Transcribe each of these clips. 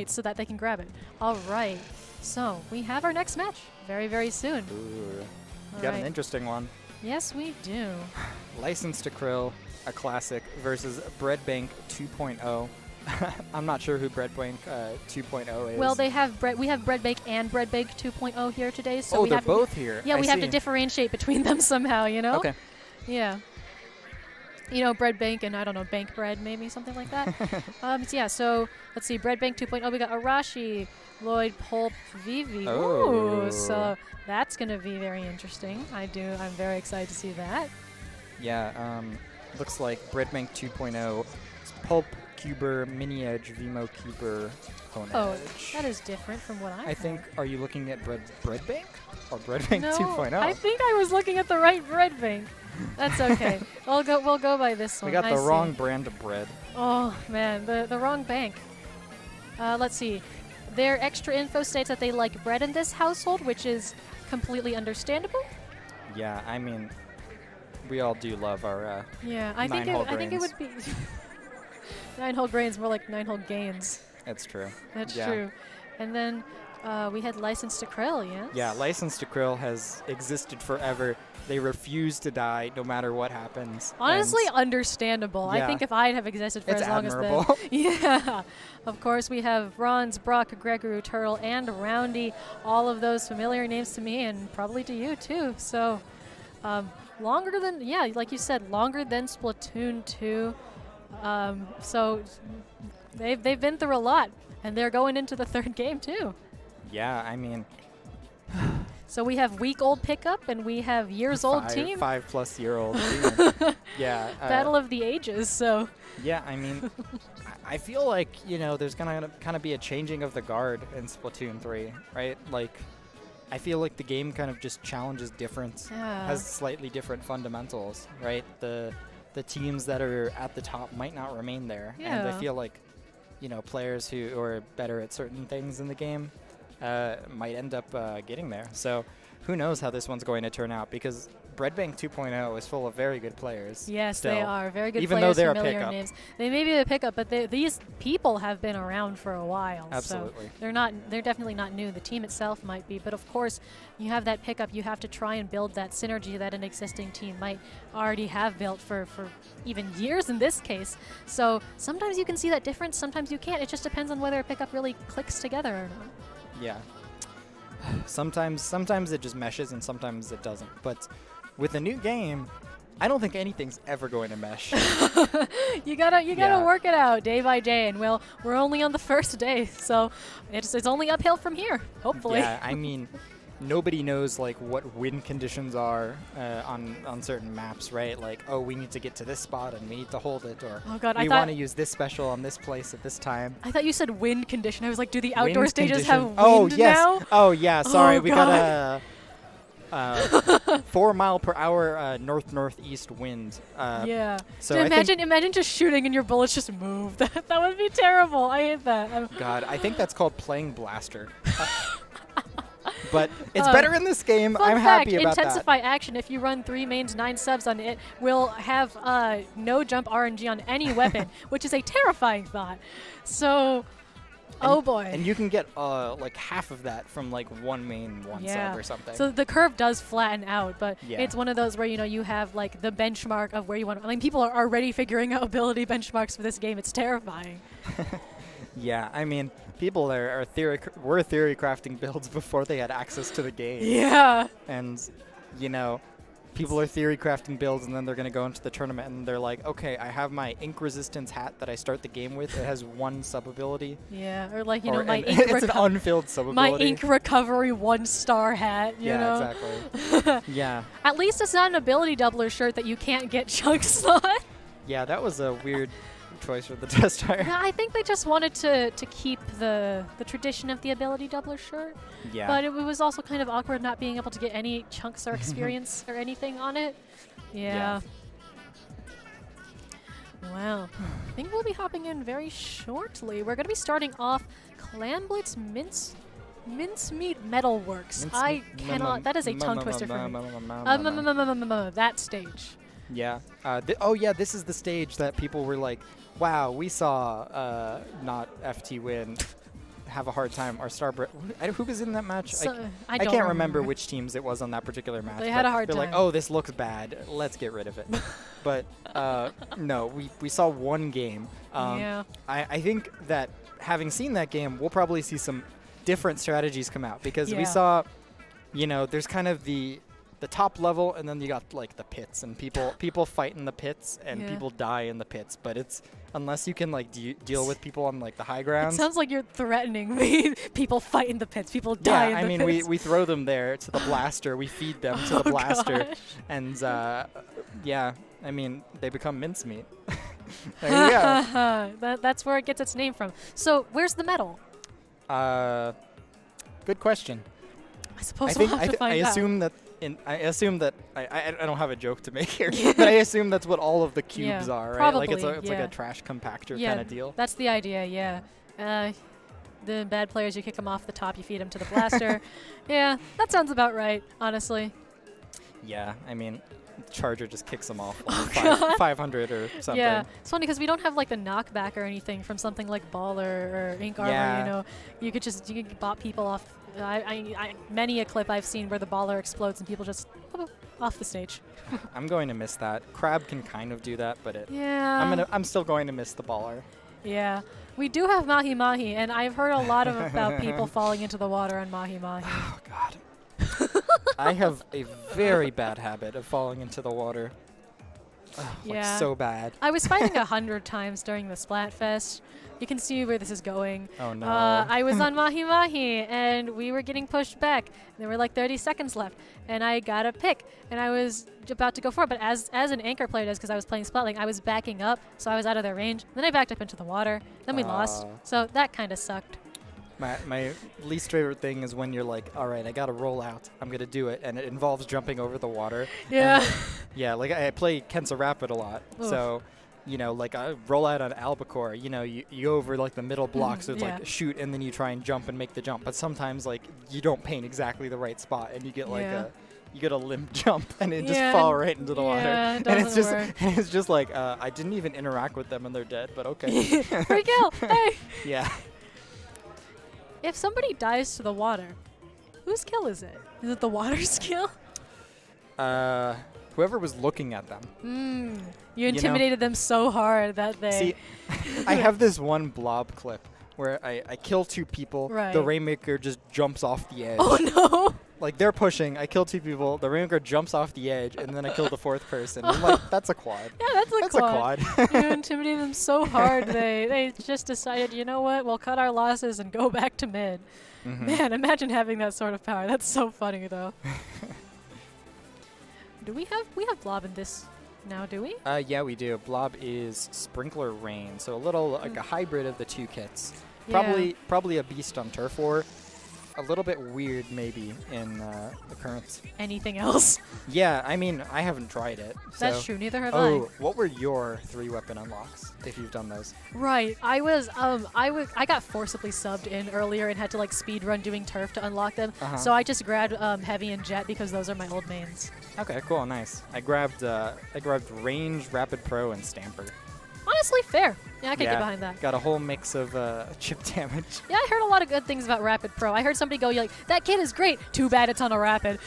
so that they can grab it. All right. So we have our next match very, very soon. Ooh. You got an interesting one. Yes, we do. License to Krill, a classic, versus Breadbank 2.0. I'm not sure who Breadbank 2.0 is. Well, we have Breadbank and Breadbank 2.0 here today, so oh, we they're have both here. Yeah, I we have see. to differentiate between them somehow, you know? Okay. Yeah. You know, Breadbank and, I don't know, Bank Bread, maybe, something like that. Yeah, so let's see, Breadbank 2.0, we got Arashi, Lloyd, Pulp, Vivi. Oh. Ooh, so that's going to be very interesting. I'm very excited to see that. Yeah, looks like Breadbank 2.0, Pulp, Cuber, Mini Edge, Vimo, Cuber, Hone Oh, Edge. that is different from what I think, are you looking at Breadbank? Or Breadbank no, 2.0? I think I was looking at the right Breadbank. That's okay. We'll go by this one. We got the wrong brand of bread. Oh, man, the wrong bank. Let's see. Their extra info states that they like bread in this household, which is completely understandable. Yeah, I mean, we all do love our yeah, I think it would be 9-hole grains, more like 9-hole gains. That's true. That's yeah. true. And then we had License to Krill, yes? Yeah, License to Krill has existed forever. They refuse to die no matter what happens. Honestly, understandable. Yeah. I think if I'd have existed for It's as long admirable. as yeah. Of course, we have Bronze, Brock, Gregory, Turtle, and Roundy. All of those familiar names to me and probably to you, too. So, longer than, yeah, like you said, longer than Splatoon 2. So, they've been through a lot, and they're going into the third game, too. Yeah, I mean... So we have week-old pickup, and we have years-old team. 5-plus-year-old team. Yeah. Battle of the ages, so... Yeah, I mean, I feel like, you know, there's going to kind of be a changing of the guard in Splatoon 3, right? Like, I feel like the game kind of just challenges difference, has slightly different fundamentals, right? The teams that are at the top might not remain there. Yeah. And I feel like, you know, players who are better at certain things in the game might end up getting there. So who knows how this one's going to turn out, because Breadbank 2.0 is full of very good players. Yes, still. they are. Very good Even players, though they're familiar a pickup. names. They may be a pickup, but these people have been around for a while. Absolutely. So they're definitely not new. The team itself might be, but of course, you have that pickup, you have to try and build that synergy that an existing team might already have built for even years in this case. So sometimes you can see that difference, sometimes you can't. It just depends on whether a pickup really clicks together or not. Yeah. Sometimes it just meshes and sometimes it doesn't. But with a new game, I don't think anything's ever going to mesh. you gotta work it out day by day, and we're only on the first day, so it's only uphill from here, hopefully. Yeah, I mean, nobody knows like what wind conditions are on certain maps, right? Like, oh, we need to get to this spot and we need to hold it, or oh God, we want to use this special on this place at this time. I thought you said wind condition. I was like, do the outdoor stages have wind oh, yes. now? Oh, yeah. Sorry, oh, we got a 4 mile per hour north-northeast wind. Yeah. So imagine just shooting and your bullets just move. That would be terrible. I hate that. God, I think that's called playing Blaster. But it's better in this game. I'm happy about that. Intensify action. If you run 3 mains, 9 subs on it, will have no jump RNG on any weapon, which is a terrifying thought. So, oh boy. And you can get like half of that from like 1 main, 1 sub or something. So the curve does flatten out, but yeah. It's one of those where, you know, you have like the benchmark of where you want to. I mean, people are already figuring out ability benchmarks for this game. It's terrifying. Yeah, I mean, people were theory crafting builds before they had access to the game. Yeah. And, you know, people are theory crafting builds, and then they're going to go into the tournament, and they're like, okay, I have my ink resistance hat that I start the game with. It has 1 sub ability. Yeah, or like, you know, my ink it's an unfilled sub ability. My ink recovery 1-star hat, you know? Exactly. Yeah. At least it's not an ability doubler shirt that you can't get chunks on. Yeah, that was a weird choice for the test tire. Yeah, I think they just wanted to keep the tradition of the ability doubler shirt. Yeah. But it was also kind of awkward not being able to get any chunks or experience or anything on it. Yeah. Well, I think we'll be hopping in very shortly. We're going to be starting off Clan Blitz Mincemeat Metalworks. I cannot. That is a tongue twister for me. That stage. Yeah. Oh, yeah, this is the stage that people were like, wow, we saw not FT win have a hard time. Our star, who was in that match? So, I can't remember which teams it was on that particular match. They had a hard time. They're like, oh, this looks bad. Let's get rid of it. But no, we saw one game. Yeah. I think that having seen that game, we'll probably see some different strategies come out because we saw, there's kind of the top level, and then you got like the pits, and people fight in the pits, and people die in the pits. But it's unless you can like deal with people on like the high grounds. It sounds like you're threatening me. People fight in the pits. People die in the pits. I mean, we throw them there to the blaster. We feed them to the blaster, and I mean, they become mincemeat. There you go. That's where it gets its name from. So where's the medal? Good question. I suppose we'll have to find out. I assume that I don't have a joke to make here, but I assume that's what all of the cubes are, right? Probably, like it's like a trash compactor kind of deal. That's the idea, yeah. The bad players, you kick them off the top, you feed them to the blaster. Yeah, that sounds about right, honestly. Yeah, I mean, Charger just kicks them off like 500 or something. Yeah, it's funny because we don't have like the knockback or anything from something like Ball or Ink Armor. You could bop people off. Many a clip I've seen where the baller explodes and people just off the stage. I'm going to miss that. Crab can kind of do that, but I'm still going to miss the baller. Yeah, we do have Mahi Mahi, and I've heard a lot about people falling into the water on Mahi Mahi. Oh God. I have a very bad habit of falling into the water. Like so bad. I was fighting 100 times during the Splatfest. You can see where this is going. Oh no. I was on Mahi Mahi and we were getting pushed back. There were like 30 seconds left and I got a pick and I was about to go for it, but as an anchor player does, because I was playing Splatling, I was backing up, so I was out of their range. Then I backed up into the water. Then we lost. So that kind of sucked. My least favorite thing is when you're like, all right, I got to roll out. I'm going to do it. And it involves jumping over the water. Yeah. Yeah, like I play Kensa Rapid a lot. Oof. So, like I roll out on Albacore, you go over like the middle block. So it's like shoot and then you try and jump and make the jump. But sometimes like you don't paint exactly the right spot and you get like you get a limp jump and it just fall right into the water. And it's just like, I didn't even interact with them and they're dead, but okay. Free kill, hey. Yeah. If somebody dies to the water, whose kill is it? Is it the water's kill? Whoever was looking at them. You intimidated them so hard that they... See, I have this one blob clip where I kill 2 people. Right. The Rainmaker just jumps off the edge. Oh, no. Like, they're pushing. I kill 2 people. The Rainmaker jumps off the edge, and then I kill the 4th person. I'm like, that's a quad. Yeah, that's a quad. You intimidated them so hard, they just decided, you know what, we'll cut our losses and go back to mid. Man, imagine having that sort of power. That's so funny, though. We have Blob in this now, do we? Yeah, we do. Blob is Sprinkler Rain, so a little like a hybrid of the 2 kits. Yeah. Probably a beast on Turf War. A little bit weird, maybe, in the currents. Anything else? Yeah, I mean, I haven't tried it. That's true. Neither have I. Oh, what were your 3-weapon unlocks, if you've done those? Right. I got forcibly subbed in earlier and had to like speed run doing turf to unlock them. So I just grabbed Heavy and Jet because those are my old mains. Okay, cool, nice. I grabbed Range, Rapid Pro, and Stamper. Honestly, fair. Yeah, I can get behind that. Got a whole mix of chip damage. Yeah, I heard a lot of good things about Rapid Pro. I heard somebody go, like, that kid is great. Too bad it's on a Rapid.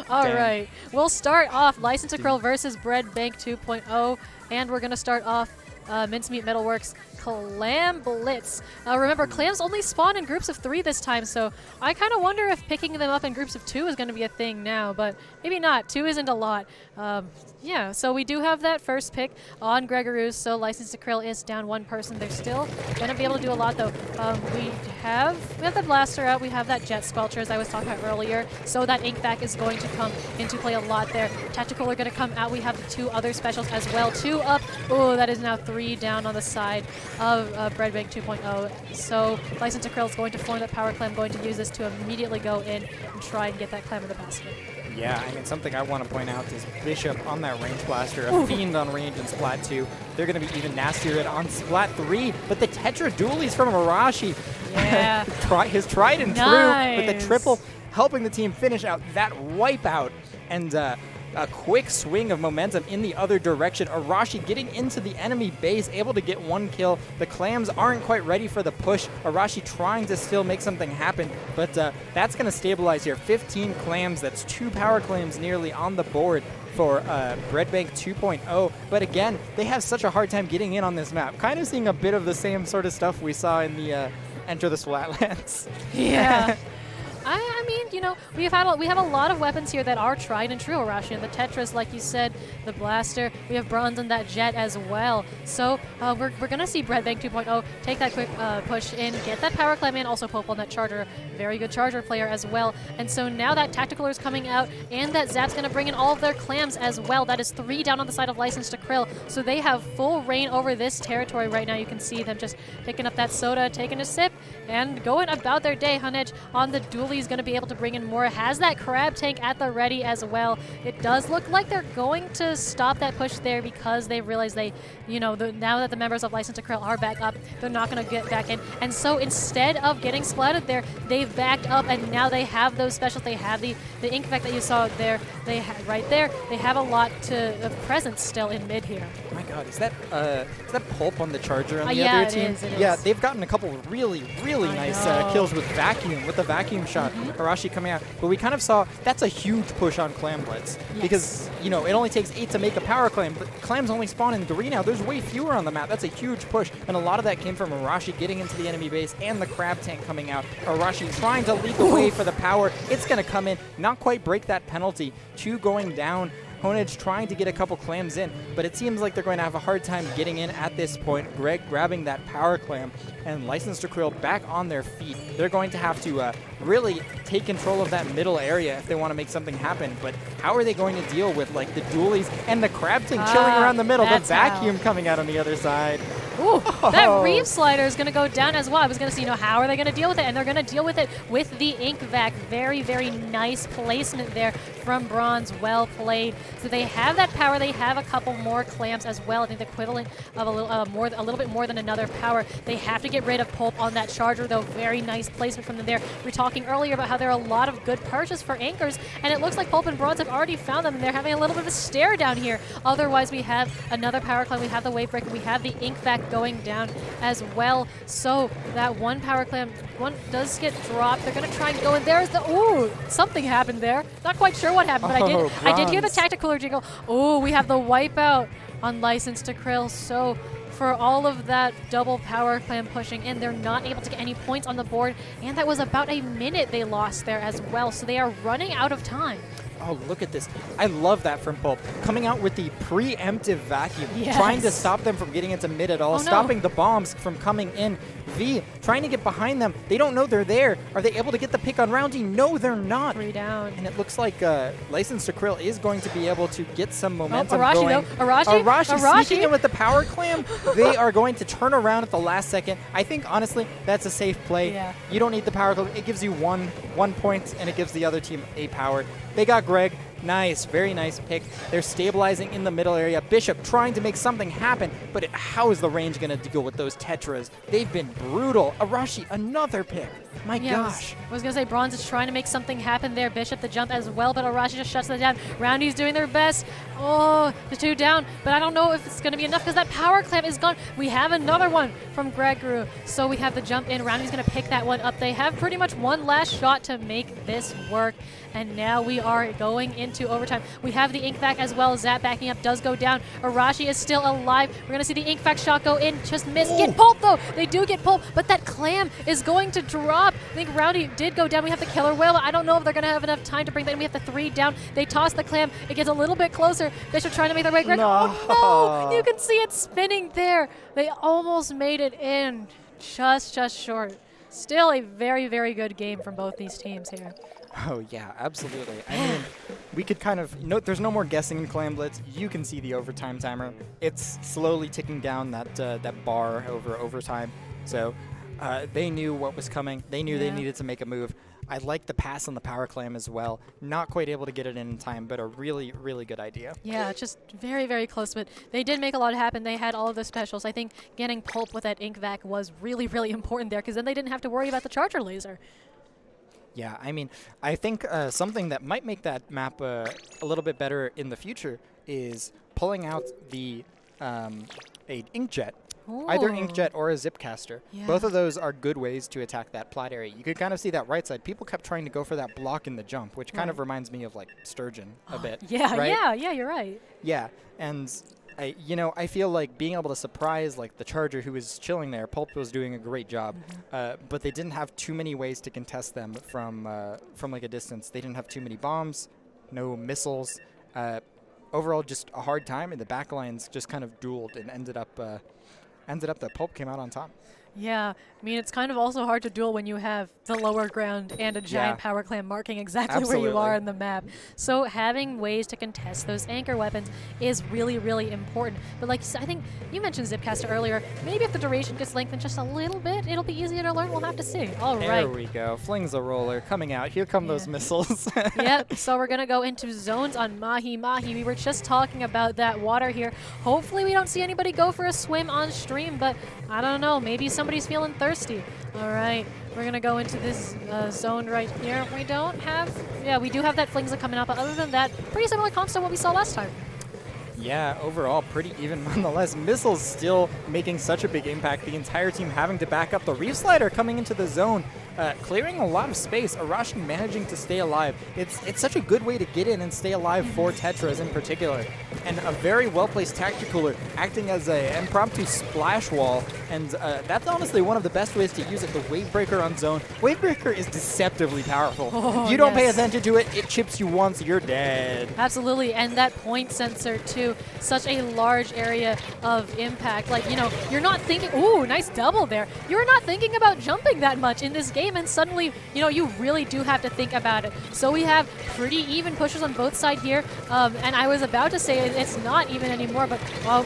All right. We'll start off License to Krill versus Bread Bank 2.0. And we're going to start off Mincemeat Metalworks Clam Blitz. Remember, clams only spawn in groups of 3 this time, so I kind of wonder if picking them up in groups of 2 is going to be a thing now, but maybe not. 2 isn't a lot. Yeah, so we do have that first pick on Gregory's, so License to Krill is down 1 person. They're still going to be able to do a lot, though. We have the Blaster out. We have that Jet Squelcher, as I was talking about earlier, so that Ink back is going to come into play a lot there. Tactical are going to come out. We have the 2 other specials as well. 2 up. Oh, that is now 3 down on the side of Bread Bank 2.0. So License to Krill is going to form that Power Clam, going to use this to immediately go in and try and get that clam in the basket. Yeah, I mean, something I want to point out is Bishop on that Range Blaster, a Fiend on range in Splat 2. They're going to be even nastier on Splat 3, but the Tetra Dualies from Arashi. Yeah. His tried and true, but the triple helping the team finish out that wipeout. And a quick swing of momentum in the other direction. Arashi getting into the enemy base, able to get 1 kill. The clams aren't quite ready for the push. Arashi trying to still make something happen, but that's going to stabilize here. 15 clams, that's 2 power clams nearly on the board for Breadbank 2.0. But again, they have such a hard time getting in on this map. Kind of seeing a bit of the same sort of stuff we saw in the Enter the Flatlands. Yeah. I mean, you know, we have a lot of weapons here that are tried and true, Arashi. And the Tetris, like you said, the blaster. We have bronze and that jet as well. So we're going to see Breadbank 2.0 take that quick push in, get that power clam in, also Pope on that Chaedr. Very good Chaedr player as well. And so now that Tactical is coming out and that Zap's going to bring in all of their clams as well. That is 3 down on the side of License to Krill. So they have full reign over this territory right now. You can see them just picking up that soda, taking a sip, and going about their day. Hunedge on the dually is going to be able to bring in more. Has that crab tank at the ready as well. It does look like they're going to stop that push there because they realize they, you know, now that the members of License to Krill are back up, they're not going to get back in. And so instead of getting splatted there, they've backed up and now they have those specials. They have the ink effect that you saw there. They right there. They have a lot of presence still in mid here. Oh my God, is that Pulp on the Charger on the yeah, other team? It yeah, is. They've gotten a couple really nice kills with Vacuum, with the Vacuum shot. Arashi coming out, but we kind of saw that's a huge push on Clam Blitz because, you know, it only takes 8 to make a power clam, but clams only spawn in 3 now. There's way fewer on the map. That's a huge push, and a lot of that came from Arashi getting into the enemy base and the crab tank coming out. Arashi trying to lead the way for the power. It's going to come in, not quite break that penalty. 2 going down. Honedge trying to get a couple clams in, but it seems like they're going to have a hard time getting in at this point. Greg grabbing that power clam and License to Krill back on their feet. They're going to have to really take control of that middle area if they want to make something happen, but how are they going to deal with like the dualies and the crab tank chilling around the middle, the Vacuum coming out on the other side? Ooh, that Reef Slider is going to go down as well. I was going to see, you know, how are they going to deal with it? And they're going to deal with it with the Ink Vac. Very, very nice placement there from Bronze. Well played. So they have that power. They have a couple more clams as well. I think the equivalent of a little bit more than another power. They have to get rid of Pulp on that Charger, though. Very nice placement from them there. We were talking earlier about how there are a lot of good purchase for anchors, and it looks like Pulp and Bronze have already found them, and they're having a little bit of a stare down here. Otherwise, we have another power clam. We have the Wave Breaker. We have the Ink Vac going down as well. So that one power clam, one does get dropped. They're going to try and go in. There's the, ooh, something happened there. Not quite sure what happened, but I did hear the tactical jingle. Oh, we have the wipeout on License to Krill. So for all of that double power clam pushing in, they're not able to get any points on the board, and that was about a minute they lost there as well. So they are running out of time. Oh, look at this. I love that from Pulp. Coming out with the preemptive Vacuum, trying to stop them from getting into mid at all, stopping the bombs from coming in. V trying to get behind them. They don't know they're there. Are they able to get the pick on Roundy? No, they're not. 3 down. And it looks like License to Krill is going to be able to get some momentum Arashi, going. though. Arashi sneaking in with the power clam. They are going to turn around at the last second. I think, honestly, that's a safe play. Yeah. You don't need the power clam. It gives you one point, and it gives the other team a power. They got Greg. Nice, very nice pick. They're stabilizing in the middle area. Bishop trying to make something happen, but how is the range going to deal with those Tetras? They've been brutal. Arashi, another pick. My gosh. I was going to say Bronze is trying to make something happen there. Bishop the jump as well, but Arashi just shuts that down. Roundy's doing their best. Oh, the 2 down, but I don't know if it's going to be enough because that power clamp is gone. We have another one from Gregory, so we have the jump in. Roundy's going to pick that one up. They have pretty much one last shot to make this work, and now we are going into overtime. We have the Ink Vac as well. Zap backing up does go down. Arashi is still alive. We're going to see the Ink Vac shot go in. Just miss. Get Pulp, though. They do get Pulp, but that clam is going to drop. I think Roundy did go down. We have the Killer Whale. I don't know if they're going to have enough time to bring that in. We have the 3 down. They toss the clam. It gets a little bit closer. Bishop trying to make their way. Greg. No. Oh, no. You can see it spinning there. They almost made it in. Just short. Still a very, very good game from both these teams here. Oh, yeah, absolutely. I mean, we could kind of, there's no more guessing in Clam Blitz. You can see the overtime timer. It's slowly ticking down that bar over overtime. So they knew what was coming. They knew they needed to make a move. I like the pass on the power clam as well. Not quite able to get it in time, but a really, really good idea. Yeah, just very, very close. But they did make a lot happen. They had all of the specials. I think getting Pulp with that Ink Vac was really, really important there because then they didn't have to worry about the Charger laser. Yeah, I mean, I think something that might make that map a little bit better in the future is pulling out the a inkjet. Either inkjet or a zipcaster. Yeah. Both of those are good ways to attack that plat area. You could kind of see that right side. People kept trying to go for that block in the jump, which kind of reminds me of like Sturgeon a bit. Yeah, right? yeah, you're right. Yeah, and I feel like being able to surprise like the Charger who was chilling there, Pulp was doing a great job, but they didn't have too many ways to contest them from like a distance. They didn't have too many bombs, no missiles. Overall, just a hard time, and the backlines just kind of dueled and ended up that Pulp came out on top. Yeah, I mean, it's kind of also hard to duel when you have the lower ground and a giant power clan marking exactly where you are in the map. So having ways to contest those anchor weapons is really, really important. But like I think you mentioned Zipcaster earlier, maybe if the duration gets lengthened just a little bit, it'll be easier to learn. We'll have to see. All right. There we go. Flings a roller coming out. Here come those missiles. Yep, so we're going to go into zones on Mahi Mahi. We were just talking about that water here. Hopefully we don't see anybody go for a swim on stream, but I don't know. Maybe somebody's feeling thirsty. All right, we're going to go into this zone right here. We don't have, we do have that Flingza coming up, but other than that, pretty similar comps to what we saw last time. Yeah, overall pretty even nonetheless. Missiles still making such a big impact. The entire team having to back up. The Reef Slider coming into the zone, clearing a lot of space. Arashi managing to stay alive. It's such a good way to get in and stay alive for Tetras in particular. And a very well-placed Tacticooler acting as an impromptu splash wall. And that's honestly one of the best ways to use it. The Wavebreaker on zone. Wavebreaker is deceptively powerful. If you don't pay attention to it, it chips you once, you're dead. Absolutely, and that point sensor too. Such a large area of impact. Like, you know, you're not thinking, ooh, nice double there. You're not thinking about jumping that much in this game, and suddenly, you know, you really do have to think about it. So we have pretty even pushes on both sides here, and I was about to say it's not even anymore, but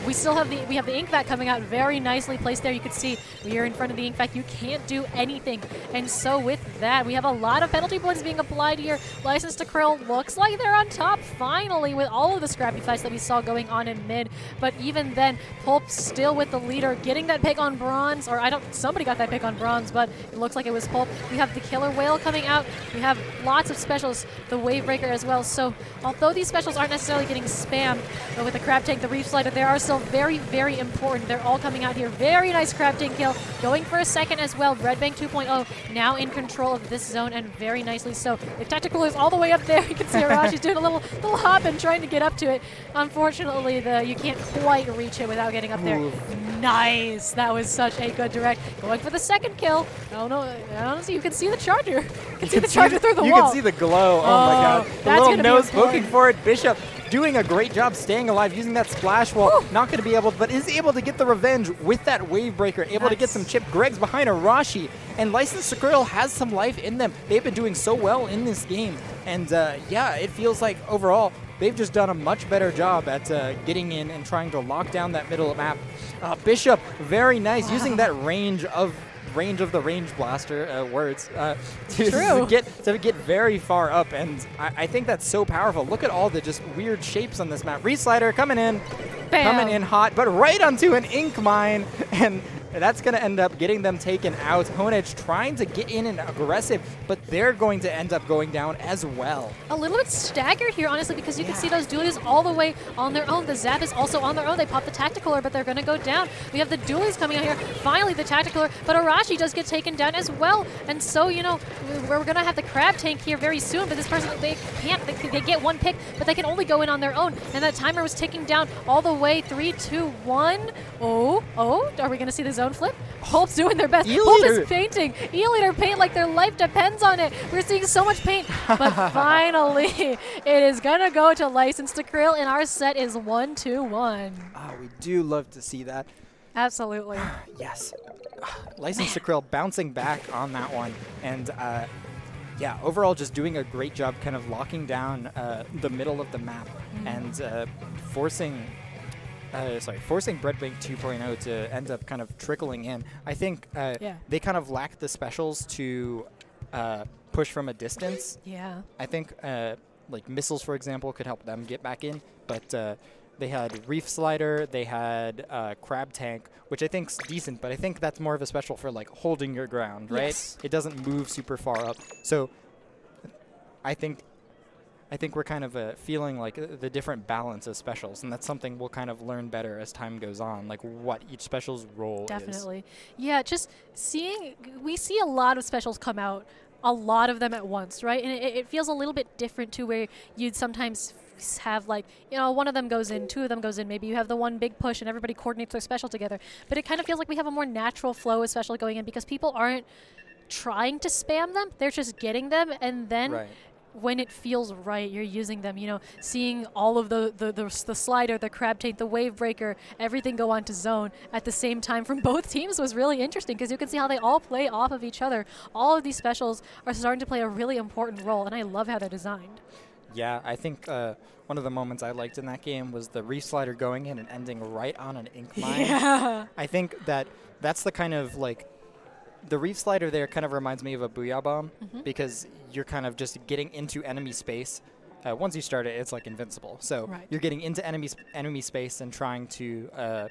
we still have the Ink Vac coming out very nicely placed there. You can see we are in front of the Ink Vac. You can't do anything, and so with that, we have a lot of penalty points being applied here. License to Krill looks like they're on top finally with all of the scrappy fights that we saw going on in mid, but even then, Pulp still with the leader, getting that pick on bronze, or somebody got that pick on bronze, but it looks like it was Pulp. We have the Killer Whale coming out. We have lots of specials, the Wavebreaker as well. So although these specials aren't necessarily getting spammed, but with the Crab Tank, the Reef Slider, they are still very, very important. They're all coming out here. Very nice Crab Tank kill, going for a second as well. Red Bank 2.0 now in control of this zone, and very nicely so. The Tactical is all the way up there. You can see Arashi's doing a little hop and trying to get up to it. Unfortunately, you can't quite reach it without getting up there. Nice. That was such a good direct. Going for the second kill. Oh no, honestly, you can see the Charger. You can see the Charger through the wall. You can see the glow. Oh my god. The little nose poking for it. Bishop doing a great job staying alive, using that splash wall. Woo. Not going to be able, but is able to get the revenge with that Wavebreaker. Able to get some chip. Greg's behind Arashi. And License to Krill has some life in them. They've been doing so well in this game. And yeah, it feels like overall, they've just done a much better job at getting in and trying to lock down that middle map. Bishop, very nice, using that range of the range blaster to get very far up, and I think that's so powerful. Look at all the just weird shapes on this map. Reef Slider coming in hot, but right onto an ink mine, and that's going to end up getting them taken out. Honedge trying to get in and aggressive, but they're going to end up going down as well. A little bit staggered here, honestly, because you can see those dualies all the way on their own. The Zap is also on their own. They pop the Tacticooler, but they're going to go down. We have the dualies coming out here. Finally, the Tacticooler, but Arashi does get taken down as well. And so, you know, we're going to have the Crab Tank here very soon, but this person, they get one pick, but they can only go in on their own. And that timer was ticking down all the way. 3, 2, 1. Oh, are we going to see the zone flip? Pulp's doing their best. Pulp is painting. E-Leader paint like their life depends on it. We're seeing so much paint, but finally it is going to go to License to Krill, and our set is 1-2-1. Oh, we do love to see that. Absolutely. Yes. License to Krill bouncing back on that one, and yeah, overall just doing a great job kind of locking down the middle of the map and forcing Breadbank 2.0 to end up kind of trickling in. I think they kind of lacked the specials to push from a distance. Yeah. I think like missiles, for example, could help them get back in, but they had Reef Slider, they had Crab Tank, which I think's decent, but I think that's more of a special for like holding your ground, right? Yes. It doesn't move super far up. So I think we're kind of feeling like the different balance of specials, and that's something we'll kind of learn better as time goes on, like what each special's role is. Definitely. Yeah, just we see a lot of specials come out, a lot of them at once, right? And it feels a little bit different to where you'd sometimes have, like, you know, one of them goes in, two of them goes in, maybe you have the one big push and everybody coordinates their special together. But it kind of feels like we have a more natural flow of special going in because people aren't trying to spam them, they're just getting them, and then when it feels right, you're using them. You know, seeing all of the slider, the crab taint, the wave breaker, everything go onto zone at the same time from both teams was really interesting because you can see how they all play off of each other. All of these specials are starting to play a really important role, and I love how they're designed. Yeah, I think one of the moments I liked in that game was the reef slider going in and ending right on an ink mine. Yeah. I think that's the kind of, like, the reef slider there kind of reminds me of a Booyah Bomb because you're kind of just getting into enemy space. Once you start it, it's like invincible. So you're getting into enemy space and trying to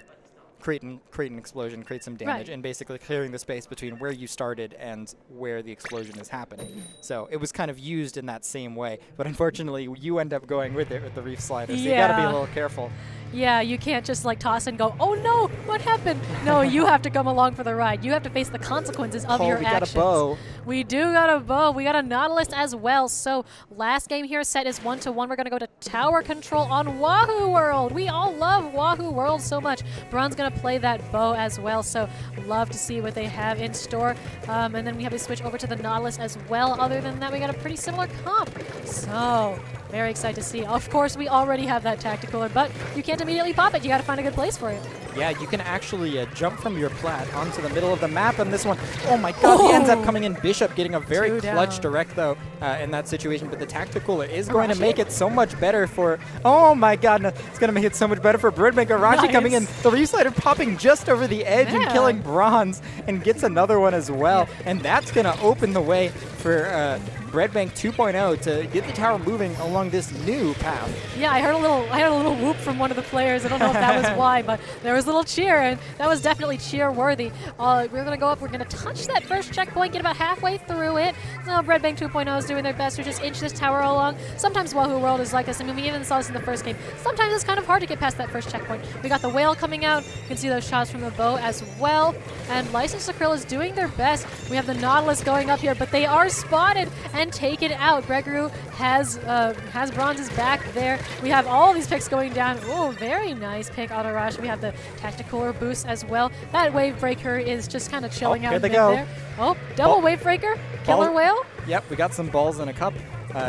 create an explosion, create some damage, and basically clearing the space between where you started and where the explosion is happening. So it was kind of used in that same way. But unfortunately, you end up going with it with the reef slider. So you got to be a little careful. Yeah, you can't just like toss and go, oh no, what happened? No, you have to come along for the ride. You have to face the consequences of your actions. We got a bow. We do got a bow. We got a Nautilus as well. So last game here set is 1-1. We're going to go to tower control on Wahoo World. We all love Wahoo World so much. Braun's going to play that bow as well. So love to see what they have in store. And then we have to switch over to the Nautilus as well. Other than that, we got a pretty similar comp. So very excited to see. Of course, we already have that Tacticooler, but you can't immediately pop it. You got to find a good place for it. Yeah, you can actually jump from your plat onto the middle of the map, and this one, oh my god, he ends up coming in Bishop, getting a very clutch direct, though, in that situation, but the Tacticooler is going to make it so much better for, oh my god, no, it's going to make it so much better for Breadbank. Arashi coming in, the reef slider popping just over the edge and killing Bronze, and gets another one as well, and that's going to open the way for Breadbank 2.0 to get the tower moving along this new path. Yeah, I heard a little whoop from one of the players. I don't know if that was why, but there was a little cheer, and that was definitely cheer worthy. We're going to go up. We're going to touch that first checkpoint, get about halfway through it. So Breadbank 2.0 is doing their best to just inch this tower along. Sometimes Wahoo World is like this. I mean, we even saw this in the first game. Sometimes it's kind of hard to get past that first checkpoint. We got the whale coming out. You can see those shots from the bow as well. And License to Krill is doing their best. We have the Nautilus going up here, but they are spotted and taken out. Gregory has Bronze's back there. We have all these picks going down. Oh, very nice pick on Arashi. We have the Tacticooler boost as well. That wave breaker is just kind of chilling out mid there. Oh, double wave breaker. Killer whale. Yep, we got some balls in a cup.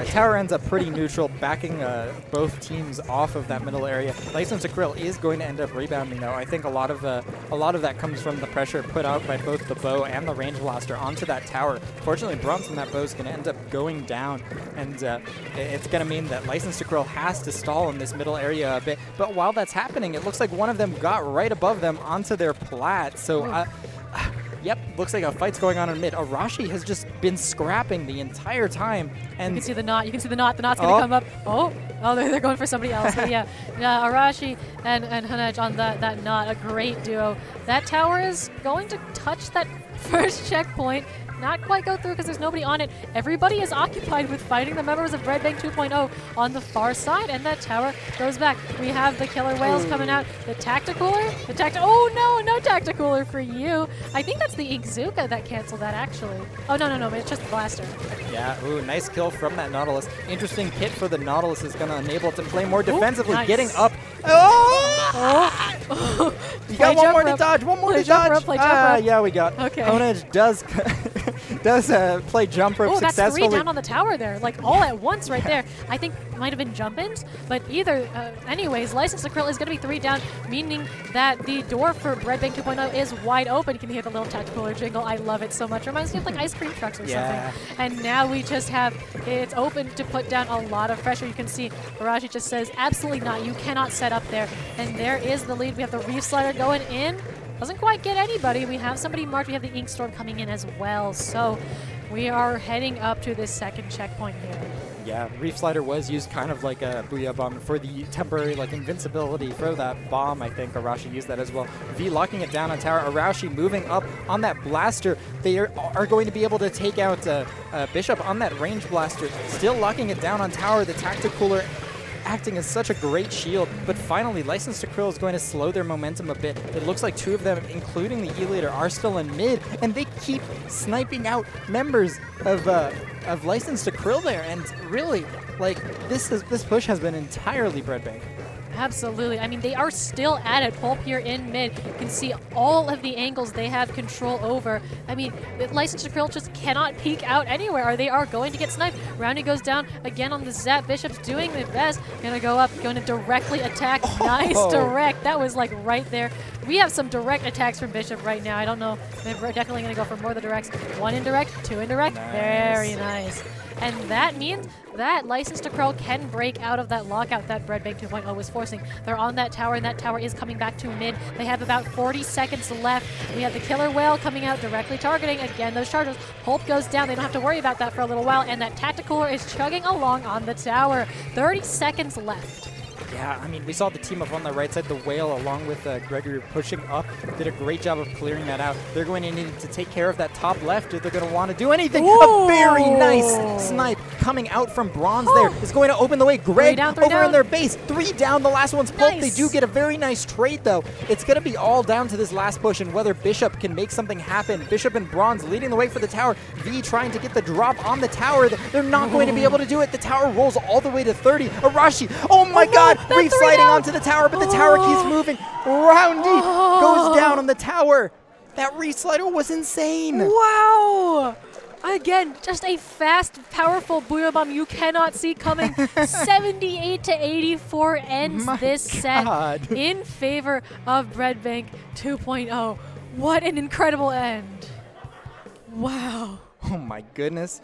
Tower ends up pretty neutral, backing both teams off of that middle area. License to Krill is going to end up rebounding, though. I think a lot of that comes from the pressure put out by both the bow and the range blaster onto that tower. Fortunately, Bronson, that bow is going to end up going down, and it's going to mean that License to Krill has to stall in this middle area a bit. But while that's happening, it looks like one of them got right above them onto their plat. So. Yep, looks like a fight's going on in mid. Arashi has just been scrapping the entire time. And you can see the knot. You can see the knot. The knot's going to come up. Oh, they're going for somebody else. But yeah, Arashi and Hanaj on that knot, a great duo. That tower is going to touch that first checkpoint. Not quite go through because there's nobody on it. Everybody is occupied with fighting the members of Breadbank 2.0 on the far side, and that tower goes back. We have the killer whales coming out. The Tacticooler? Oh no Tacticooler for you. I think that's the Inkzuka that canceled that, actually. Oh, no, it's just the blaster. Yeah, nice kill from that Nautilus. Interesting hit for the Nautilus is going to enable it to play more defensively, getting up. Oh! You got one more to dodge, play jump rope. Yeah, we got. Okay. Honaj does play jump rope successfully. That's 3 down on the tower there, like all at once right there. I think it might have been jump-ins, but anyways, License to Krill is going to be 3 down, meaning that the door for Breadbank 2.0 is wide open. You can hear the little Tacticooler jingle. I love it so much. Reminds me of like ice cream trucks or something. And now we just have, it's open to put down a lot of pressure. You can see Arashi just says, absolutely not. You cannot set up there. And there is the lead. We have the Reef Slider going in. Doesn't quite get anybody. We have somebody marked. We have the Ink Storm coming in as well. So we are heading up to this second checkpoint here. Yeah, Reef Slider was used kind of like a Booyah Bomb for the temporary like invincibility for that bomb. I think Arashi used that as well. V locking it down on tower. Arashi moving up on that blaster. They are going to be able to take out Bishop on that range blaster. Still locking it down on tower. The Tactic Cooler acting as such a great shield, but finally License to Krill is going to slow their momentum a bit. It looks like two of them, including the E-Leader, are still in mid, and they keep sniping out members of License to Krill there, and really, like, this push has been entirely Breadbank. Absolutely. I mean, they are still at it. Pulp here in mid. You can see all of the angles they have control over. I mean, License to Krill just cannot peek out anywhere, or they are going to get sniped. Roundy goes down again on the Zap. Bishop's doing the best. Gonna go up, going to directly attack. Oh. Nice direct. That was like right there. We have some direct attacks from Bishop right now. I don't know. We're definitely going to go for more of the directs. One indirect, two indirect. Nice. Very nice. And that means that License to Krill can break out of that lockout that Breadbank 2.0 was forcing. They're on that tower, and that tower is coming back to mid. They have about 40 seconds left. We have the Killer Whale coming out, directly targeting, again, those charges. Pulp goes down. They don't have to worry about that for a little while, and that Tactic Cooler is chugging along on the tower. 30 seconds left. Yeah, I mean, we saw the team up on the right side, the Whale, along with Gregory pushing up, did a great job of clearing that out. They're going to need to take care of that top left if they're going to want to do anything. Ooh. A very nice snipe coming out from Bronze there is going to open the way. Greg over in their base. 3 down, the last one's Pulp. Nice. They do get a very nice trade, though. It's going to be all down to this last push and whether Bishop can make something happen. Bishop and Bronze leading the way for the tower. V trying to get the drop on the tower. They're not going to be able to do it. The tower rolls all the way to 30. Arashi, oh my god! Reef sliding onto the tower, but the tower keeps moving. Roundy goes down on the tower. That Reef Slider was insane. Wow! Again, just a fast, powerful Booyah Bomb you cannot see coming. 78 to 84 ends this set in favor of Breadbank 2.0. What an incredible end. Wow. Oh my goodness.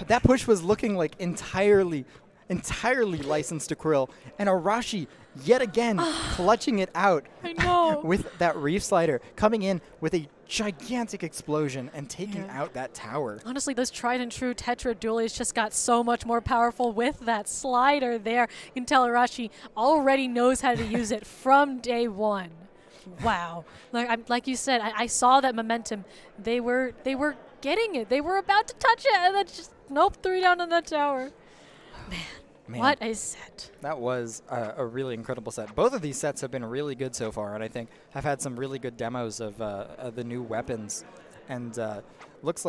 That push was looking like entirely Licensed to Krill, and Arashi yet again clutching it out. I know. With that Reef Slider coming in with a gigantic explosion and taking out that tower. Honestly, those tried and true Tetra duelies just got so much more powerful with that slider there. You can tell Arashi already knows how to use it from day one. Wow. Like you said, I saw that momentum. They were getting it. They were about to touch it, and then just nope, 3 down on that tower. Man, what a set. That was a really incredible set. Both of these sets have been really good so far, and I think have had some really good demos of the new weapons. And looks like